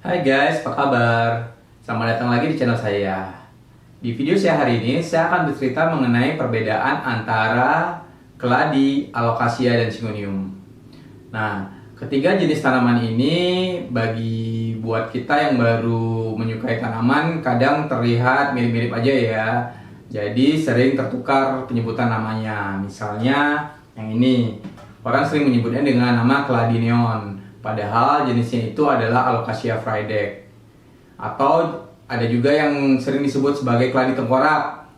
Hai guys, apa kabar? Selamat datang lagi di channel saya. Di video saya hari ini, saya akan bercerita mengenai perbedaan antara keladi, alokasia, dan syngonium. Nah, ketiga jenis tanaman ini bagi buat kita yang baru menyukai tanaman kadang terlihat mirip-mirip aja ya. Jadi sering tertukar penyebutan namanya. Misalnya yang ini, orang sering menyebutnya dengan nama keladi neon. Padahal jenisnya itu adalah Alocasia frydek. Atau ada juga yang sering disebut sebagai keladi tengkorak,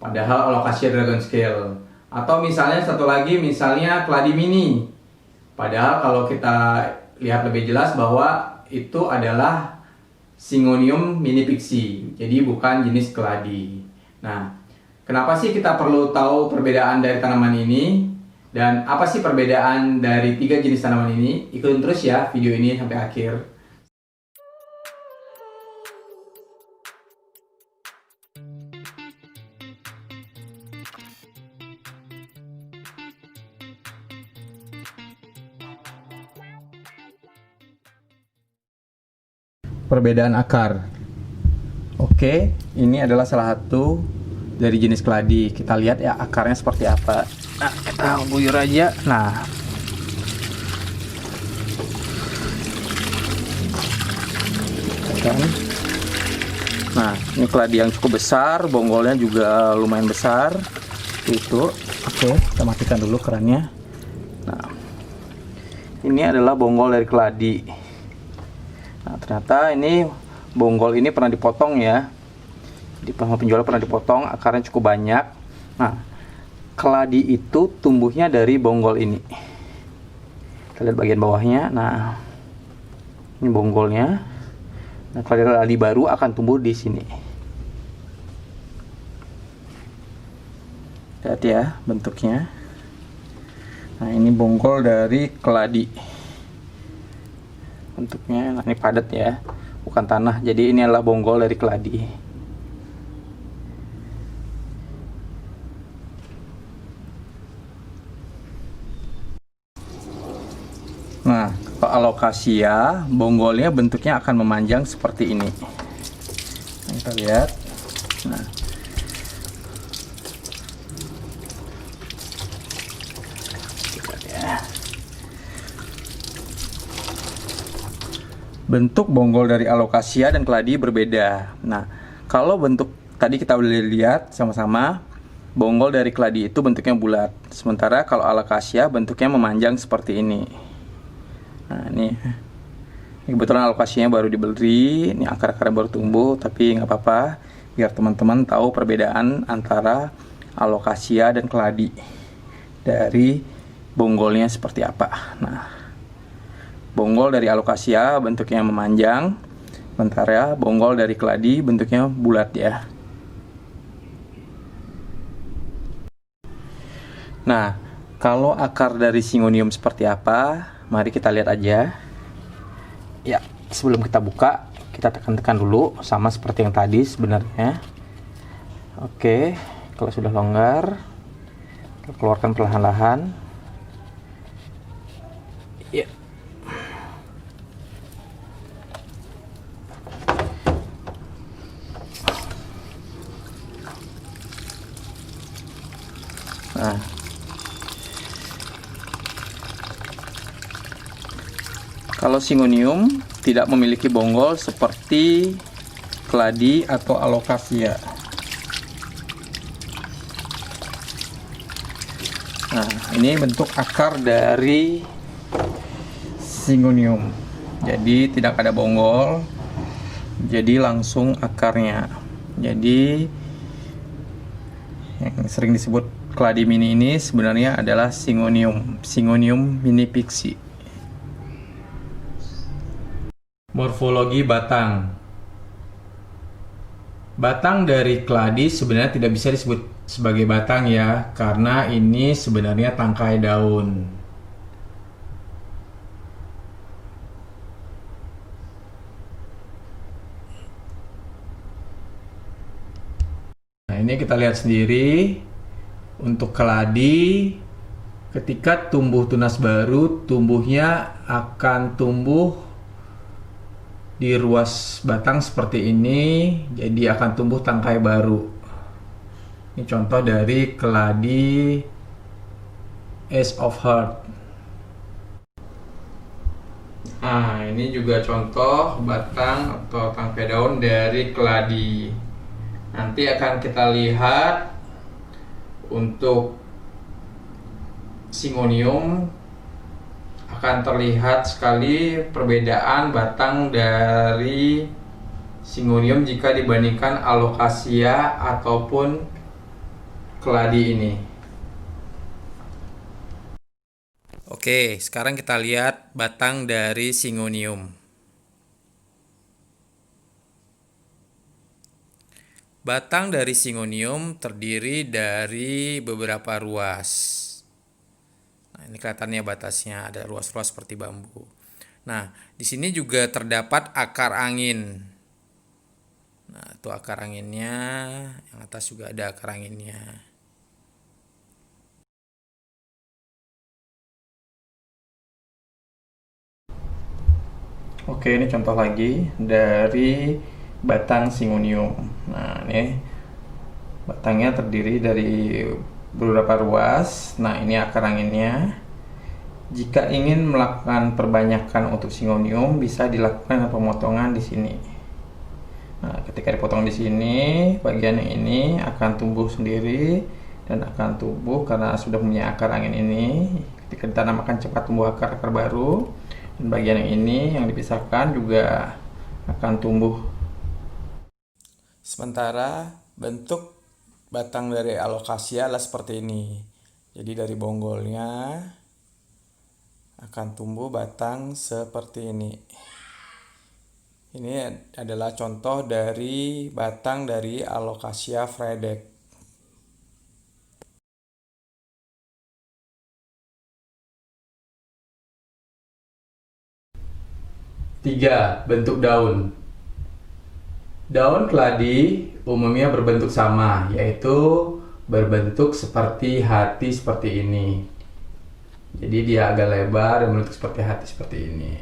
padahal Alocasia dragon scale. Atau misalnya satu lagi, misalnya keladi mini. Padahal kalau kita lihat lebih jelas bahwa itu adalah Syngonium mini pixie. Jadi bukan jenis keladi. Nah, kenapa sih kita perlu tahu perbedaan dari tanaman ini? Dan apa sih perbedaan dari tiga jenis tanaman ini? Ikutin terus ya video ini sampai akhir. Perbedaan akar. Oke, ini adalah salah satu dari jenis keladi. Kita lihat ya akarnya seperti apa. Nah, kita buyur aja. Nah, kan? Nah, ini keladi yang cukup besar, bonggolnya juga lumayan besar. Itu, oke, kita matikan dulu kerannya. Nah, ini adalah bonggol dari keladi. Nah, ternyata ini bonggol ini pernah dipotong ya. Di penjual pernah dipotong, akarnya cukup banyak. Nah, keladi itu tumbuhnya dari bonggol ini. Kita lihat bagian bawahnya. Nah, ini bonggolnya. Nah, keladi baru akan tumbuh di sini. Lihat ya bentuknya. Nah, ini bonggol dari keladi. Bentuknya, nah ini padat ya, bukan tanah. Jadi ini adalah bonggol dari keladi. Nah, kalau Alocasia, bonggolnya bentuknya akan memanjang seperti ini. Nah, kita lihat. Nah, bentuk bonggol dari Alocasia dan keladi berbeda. Nah, kalau bentuk tadi kita udah lihat sama-sama, bonggol dari keladi itu bentuknya bulat. Sementara kalau Alocasia bentuknya memanjang seperti ini. Nah, ini kebetulan Alokasianya baru dibeli, ini akar-akarnya baru tumbuh, tapi nggak apa-apa, biar teman-teman tahu perbedaan antara Alocasia dan keladi dari bonggolnya seperti apa. Nah, bonggol dari Alocasia bentuknya memanjang, sementara bonggol dari keladi bentuknya bulat ya. Nah, kalau akar dari Syngonium seperti apa? Mari kita lihat aja. Ya, sebelum kita buka, kita tekan-tekan dulu sama seperti yang tadi sebenarnya. Oke, kalau sudah longgar, kita keluarkan perlahan-lahan. Ya. Nah, kalau Syngonium tidak memiliki bonggol seperti keladi atau Alocasia. Nah, ini bentuk akar dari Syngonium. Jadi tidak ada bonggol, jadi langsung akarnya. Jadi yang sering disebut keladi mini ini sebenarnya adalah Syngonium mini pixie. Morfologi batang. Batang dari keladi sebenarnya tidak bisa disebut sebagai batang ya, karena ini sebenarnya tangkai daun. Nah, ini kita lihat sendiri untuk keladi, ketika tumbuh tunas baru, tumbuhnya akan tumbuh di ruas batang seperti ini, jadi akan tumbuh tangkai baru. Ini contoh dari keladi Ace of Heart. Nah, ini juga contoh batang atau tangkai daun dari keladi. Nanti akan kita lihat untuk Syngonium, akan terlihat sekali perbedaan batang dari Syngonium jika dibandingkan Alocasia ataupun keladi ini. Oke, sekarang kita lihat batang dari Syngonium. Batang dari Syngonium terdiri dari beberapa ruas. Nah, ini kelihatannya batasnya ada ruas-ruas seperti bambu. Nah, di sini juga terdapat akar angin. Nah, itu akar anginnya. Yang atas juga ada akar anginnya. Oke, ini contoh lagi dari batang Syngonium. Nah, ini batangnya terdiri dari beberapa ruas. Nah, ini akar anginnya. Jika ingin melakukan perbanyakan untuk Syngonium, bisa dilakukan pemotongan di sini. Nah, ketika dipotong di sini, bagian yang ini akan tumbuh sendiri dan akan tumbuh karena sudah punya akar angin ini. Ketika ditanam akan cepat tumbuh akar-akar baru. Dan bagian yang ini yang dipisahkan juga akan tumbuh. Sementara bentuk batang dari Alocasia adalah seperti ini. Jadi dari bonggolnya akan tumbuh batang seperti ini. Ini adalah contoh dari batang dari Alocasia Fredek. 3. Bentuk daun. Daun keladi umumnya berbentuk sama, yaitu berbentuk seperti hati seperti ini. Jadi dia agak lebar dan berbentuk seperti hati seperti ini.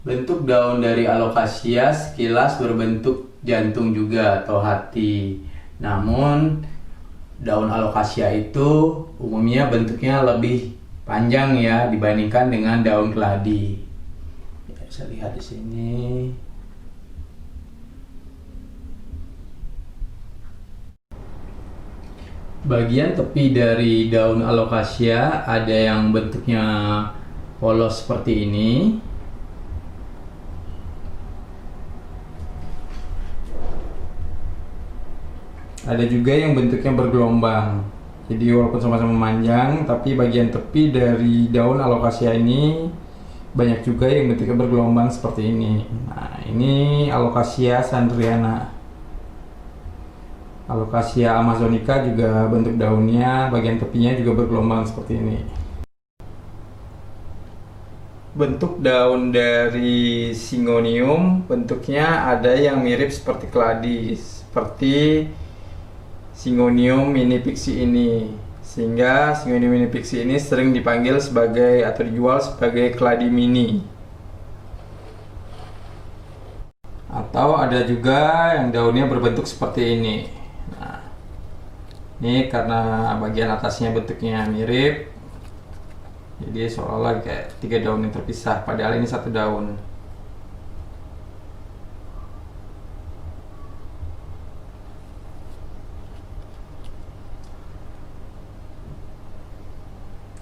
Bentuk daun dari Alocasia sekilas berbentuk jantung juga atau hati. Namun daun Alocasia itu umumnya bentuknya lebih panjang ya dibandingkan dengan daun keladi. Bisa lihat di sini. Bagian tepi dari daun Alocasia ada yang bentuknya polos seperti ini. Ada juga yang bentuknya bergelombang. Jadi walaupun sama-sama panjang, tapi bagian tepi dari daun Alocasia ini banyak juga yang bentuknya bergelombang seperti ini. Nah, ini Alocasia sandriana. Alocasia amazonica juga bentuk daunnya, bagian tepinya juga bergelombang seperti ini. Bentuk daun dari Syngonium bentuknya ada yang mirip seperti keladi, seperti Syngonium minipixie ini. Sehingga Syngonium minipixie ini sering dipanggil sebagai atau dijual sebagai keladi mini. Atau ada juga yang daunnya berbentuk seperti ini. Nah, ini karena bagian atasnya bentuknya mirip, jadi seolah-olah kayak 3 daun yang terpisah, padahal ini 1 daun.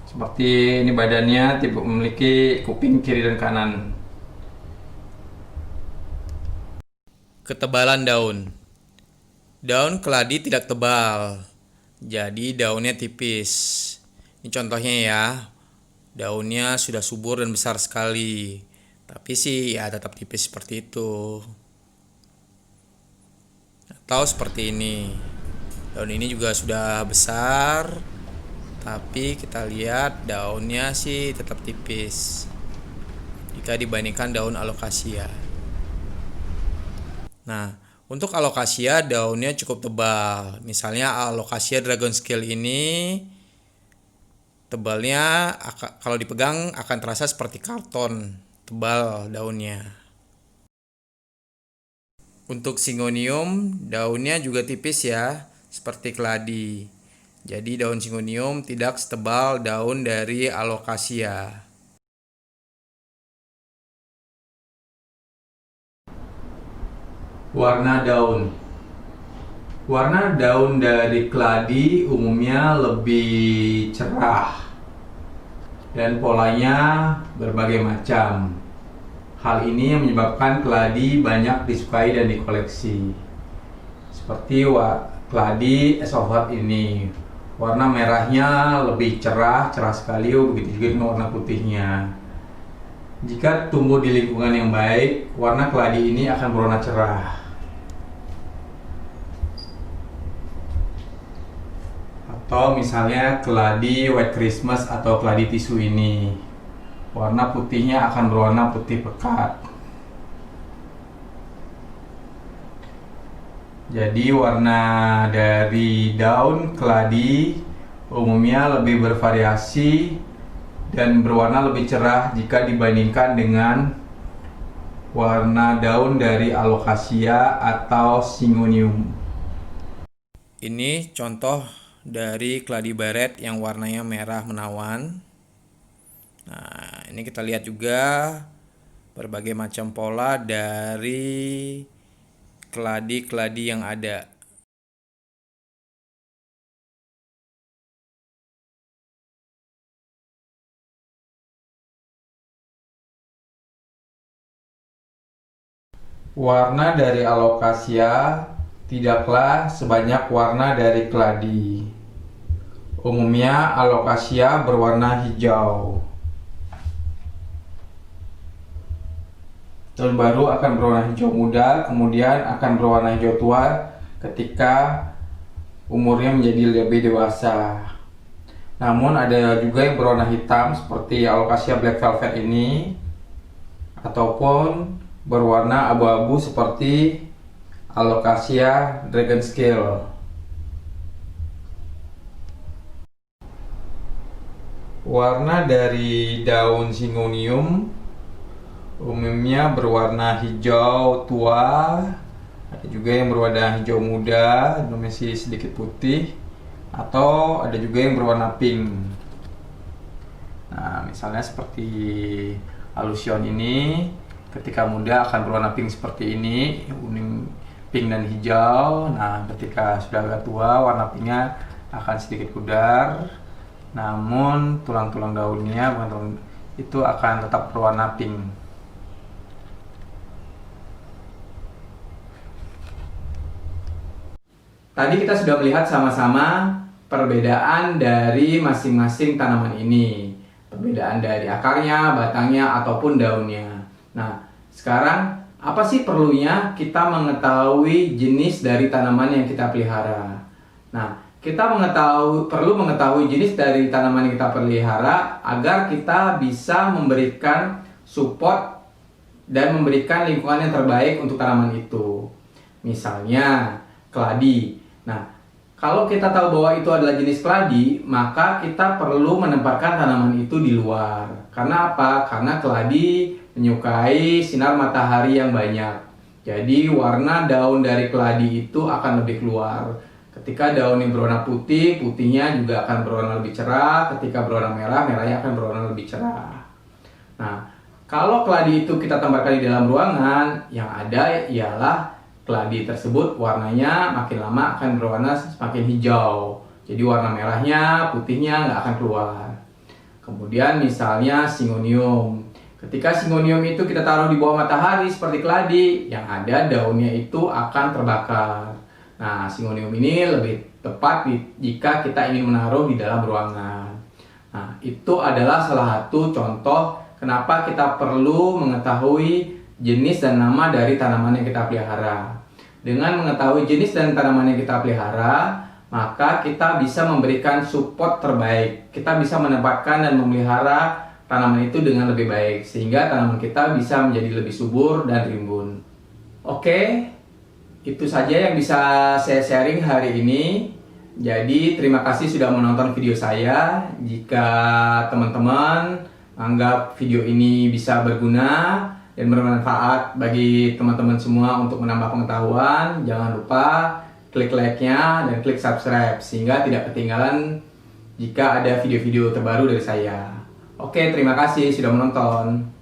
Seperti ini badannya, tipe memiliki kuping kiri dan kanan. Ketebalan daun. Daun keladi tidak tebal, jadi daunnya tipis. Ini contohnya ya, daunnya sudah subur dan besar sekali, tapi sih ya tetap tipis seperti itu. Atau seperti ini, daun ini juga sudah besar, tapi kita lihat daunnya sih tetap tipis jika dibandingkan daun Alocasia. Nah, untuk Alocasia daunnya cukup tebal. Misalnya Alocasia dragon scale ini Tebalnya kalau dipegang akan terasa seperti karton, tebal daunnya. Untuk Syngonium, daunnya juga tipis ya, seperti keladi. Jadi daun Syngonium tidak setebal daun dari Alocasia. Warna daun. Warna daun dari keladi umumnya lebih cerah dan polanya berbagai macam. Hal ini yang menyebabkan keladi banyak disukai dan dikoleksi. Seperti keladi esophat ini, warna merahnya lebih cerah sekali, begitu juga dengan warna putihnya. Jika tumbuh di lingkungan yang baik, warna keladi ini akan berwarna cerah. Atau misalnya keladi White Christmas atau keladi tisu ini, warna putihnya akan berwarna putih pekat. Jadi warna dari daun keladi umumnya lebih bervariasi dan berwarna lebih cerah jika dibandingkan dengan warna daun dari Alocasia atau Syngonium. Ini contoh dari keladi baret yang warnanya merah menawan. Nah, ini kita lihat juga berbagai macam pola dari keladi-keladi yang ada. Warna dari Alocasia tidaklah sebanyak warna dari keladi. Umumnya Alocasia berwarna hijau. Daun baru akan berwarna hijau muda, kemudian akan berwarna hijau tua ketika umurnya menjadi lebih dewasa. Namun ada juga yang berwarna hitam seperti Alocasia Black Velvet ini, ataupun berwarna abu-abu seperti Alocasia Dragon Scale. Warna dari daun Syngonium umumnya berwarna hijau tua, ada juga yang berwarna hijau muda, masih sedikit putih, atau ada juga yang berwarna pink. Nah, misalnya seperti Alusion ini, ketika muda akan berwarna pink seperti ini, kuning, pink dan hijau. Nah, ketika sudah agak tua, warna pinknya akan sedikit pudar, namun tulang-tulang daunnya itu akan tetap berwarna pink. Tadi kita sudah melihat sama-sama perbedaan dari masing-masing tanaman ini. Perbedaan dari akarnya, batangnya, ataupun daunnya. Nah, sekarang apa sih perlunya kita mengetahui jenis dari tanaman yang kita pelihara? Nah, kita perlu mengetahui jenis dari tanaman yang kita pelihara agar kita bisa memberikan support dan memberikan lingkungan yang terbaik untuk tanaman itu. Misalnya, keladi. Nah, kalau kita tahu bahwa itu adalah jenis keladi, maka kita perlu menempatkan tanaman itu di luar. Karena apa? Karena keladi menyukai sinar matahari yang banyak. Jadi warna daun dari keladi itu akan lebih keluar. Ketika daun yang berwarna putih, putihnya juga akan berwarna lebih cerah. Ketika berwarna merah, merahnya akan berwarna lebih cerah. Nah, kalau keladi itu kita tempatkan di dalam ruangan, yang ada ialah keladi tersebut warnanya makin lama akan berwarna semakin hijau. Jadi warna merahnya, putihnya nggak akan keluar. Kemudian misalnya Syngonium. Ketika Syngonium itu kita taruh di bawah matahari seperti keladi, yang ada daunnya itu akan terbakar. Nah, Syngonium ini lebih tepat jika kita ingin menaruh di dalam ruangan. Nah, itu adalah salah satu contoh kenapa kita perlu mengetahui jenis dan nama dari tanaman yang kita pelihara. Dengan mengetahui jenis dan tanaman yang kita pelihara, maka kita bisa memberikan support terbaik. Kita bisa menempatkan dan memelihara tanaman itu dengan lebih baik, sehingga tanaman kita bisa menjadi lebih subur dan rimbun. Oke, itu saja yang bisa saya sharing hari ini. Jadi terima kasih sudah menonton video saya. Jika teman-teman anggap video ini bisa berguna dan bermanfaat bagi teman-teman semua untuk menambah pengetahuan, jangan lupa klik like-nya dan klik subscribe sehingga tidak ketinggalan jika ada video-video terbaru dari saya. Oke, terima kasih sudah menonton.